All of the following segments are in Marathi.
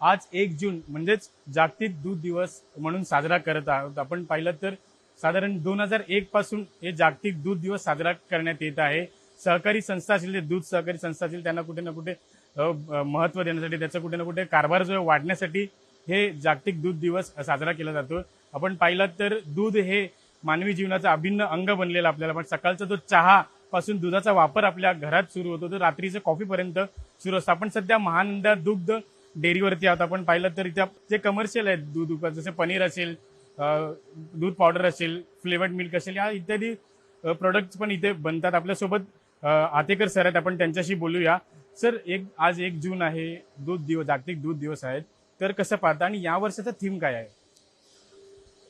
आज 1 जून म्हणजेच जागतिक दूध दिवस म्हणून साजरा करत आहोत। आपण पाहिलं तर साधारण 2001 पासून हे जागतिक दूध दिवस साजरा करण्यात येत आहे। सहकारी संस्था असतील, जे दूध सहकारी संस्था असतील, त्यांना कुठे ना कुठे महत्त्व देण्यासाठी, त्याचं कुठे ना कुठे कारभार जो वाढण्यासाठी हे जागतिक दूध दिवस साजरा केला जातो। आपण पाहिलं तर दूध हे मानवी जीवनाचा अभिन्न अंग बनलेला आपल्याला, पण सकाळचा जो चहा पासून दुधाचा वापर आपल्या घरात सुरू होतो, तो रात्रीच्या कॉफीपर्यंत सुरू असतो। आपण सध्या महानंदा दुग्ध डेअरीवरती आहोत। आपण पाहिलं तर इथे जे कमर्शियल आहेत दूध, जसे पनीर असेल, दूध पावडर असेल, फ्लेवर्ड मिल्क असेल, या इत्यादी प्रोडक्ट्स पण इथे बनतात। आपल्यासोबत आतेकर सर आहेत, आपण त्यांच्याशी बोलूया। सर, आज 1 जून आहे, दूध दिवस, जागतिक दूध दिवस आहे, तर कसं पाहता आणि या वर्षाचा थीम काय आहे?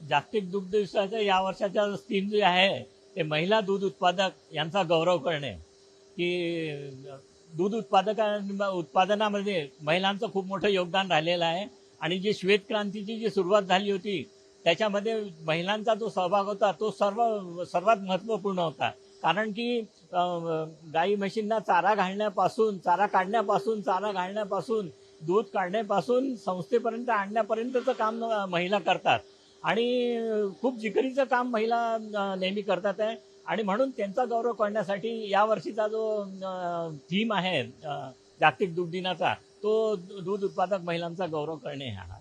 जागतिक दुग्ध दिवसाचा या वर्षाचा थीम जे आहे ते महिला दूध उत्पादक यांचा गौरव करणे, की दूध उत्पादनामध्ये महिलांचं खूप मोठं योगदान राहिलेलं आहे। आणि जी श्वेत क्रांतीची जी सुरुवात झाली होती त्याच्यामध्ये महिलांचा जो सहभाग होता तो सर्वात महत्त्वपूर्ण होता। कारण की गाई म्हशींना चारा घालण्यापासून दूध काढण्यापासून संस्थेपर्यंत आणण्यापर्यंतचं काम महिला करतात। आणि खूप जिकरीचं काम महिला नेहमी करतात आहे। आणि म्हणून त्यांचा गौरव करण्यासाठी या वर्षीचा जो थीम आहे जागतिक दूध दिनाचा, तो दूध उत्पादक महिलांचा गौरव करणे हा।